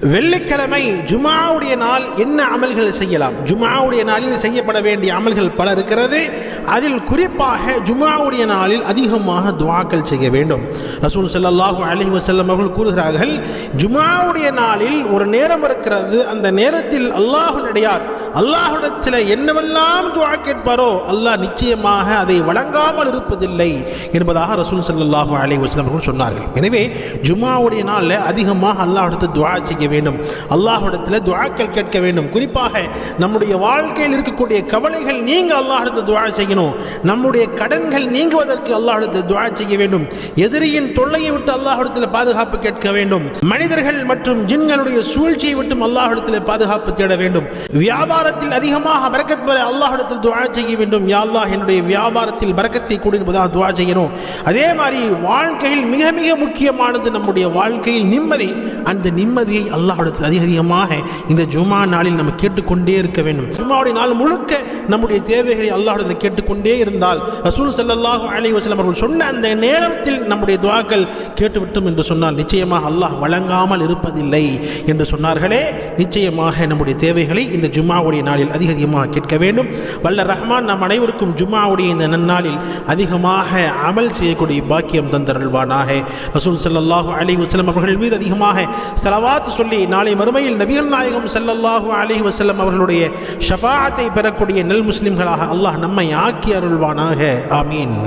வெள்ளிக்கிழமை ஜுமாவுடைய நாள் என்ன அமல்கள் செய்யலாம்? ஜுமாவுடைய நாளில் செய்யப்பட வேண்டிய அமல்கள் பல இருக்கிறது. அதில் குறிப்பாக ஜுமாவுடைய நாளில் அதிகமாக துஆக்கள் செய்ய வேண்டும். ரசூல் ஸல்லல்லாஹு அலைஹி வஸல்லம் அவர்கள் கூறுகிறார்கள், ஜுமாவுடைய நாளில் ஒரு நேரம் இருக்கிறது, அந்த நேரத்தில் அல்லாஹ்வுடையார் அல்லாஹ்விடத்தில் என்னவெல்லாம் துஆ கேட்பாரோ அல்லாஹ் நிச்சயமாக அதை வழங்காமல் இருப்பதில்லை என்பதாக ரசூல் ஸல்லல்லாஹு அலைஹி வஸல்லம் அவர்கள் சொன்னார்கள். எனவே ஜுமாவுடைய நாளில் அதிகமாக அல்லாஹ்விடத்தில் துஆ செய்ய வேண்டும், அல்லாஹ்விடத்தில் துஆக்கள் கேட்க வேண்டும். குறிப்பாக நம்முடைய வாழ்க்கையில் இருக்கக்கூடிய கவலைகள் நீங்க அல்லாஹ்விடத்தில் துஆ செய்யணும். நம்முடைய கடன்கள் நீங்குவதற்கு அல்லாஹ்விடத்தில் துஆ செய்ய வேண்டும். எதிரியின் தொல்லையை விட்டு அல்லாஹ்விடத்தில் பாதுகாப்பு கேட்க வேண்டும். மனிதர்கள் மற்றும் ஜின்களுடைய சூழ்ச்சியை விட்டு அல்லாஹ்விடத்தில் பாதுகாப்பு தேட வேண்டும். வியாபாரத்தில் அதிகமாக பரக்கத் பெற அல்லாஹ்விடத்தில் துஆ செய்ய வேண்டும். யா அல்லாஹ், என்னுடைய வியாபாரத்தில் பரக்கத்தை கொடு என்பதாக துஆ செய்யணும். அதே மாதிரி வாழ்க்கையில் மிக மிக முக்கியமானது நம்முடைய வாழ்க்கையில் நிம்மதி. அந்த நிம்மதியை அல்லாஹ்விடத்தில் அதிகமாக இந்த ஜுமா நாளில் நம்ம கேட்டுக்கொண்டே இருக்க வேண்டும். ஜுமாவுடைய நாள் முழுக்க நம்முடைய தேவைகளை அல்லாஹ்விடத்தில் கேட்டுக்கொண்டே இருந்தால் ரசூல் ஸல்லல்லாஹு அலைஹி வஸல்லம் அவர்கள் சொன்ன அந்த நேரத்தில் நம்முடைய துஆக்கள் கேட்டுவிட்டோம் என்று சொன்னால் நிச்சயமாக அல்லாஹ் வழங்காமல் இருப்பதில்லை என்று சொன்னார்களே. நிச்சயமாக நம்முடைய தேவைகளை இந்த ஜுமாவுடைய நாளில் அதிகமாக கேட்க வேண்டும். வல்ல ரஹ்மான் நம் அனைவருக்கும் ஜுமாவுடைய இந்த நன்னாளில் அதிகமாக அமல் செய்யக்கூடிய பாக்கியம் தந்தருள்வானாக. ரசூல் ஸல்லல்லாஹு அலைஹி வஸல்லம் அவர்கள் மீது அதிகமாக ஸலவாத் சொல்லி நாளை மறுமையில் நபிகள் நாயகம் ஸல்லல்லாஹு அலைஹி வஸல்லம் அவர்களுடைய ஷஃபாஅத்தை பெறக்கூடிய நல் முஸ்லிம்களாக அல்லாஹ் நம்மை ஆக்கி அருள்வானாக. ஆமீன்.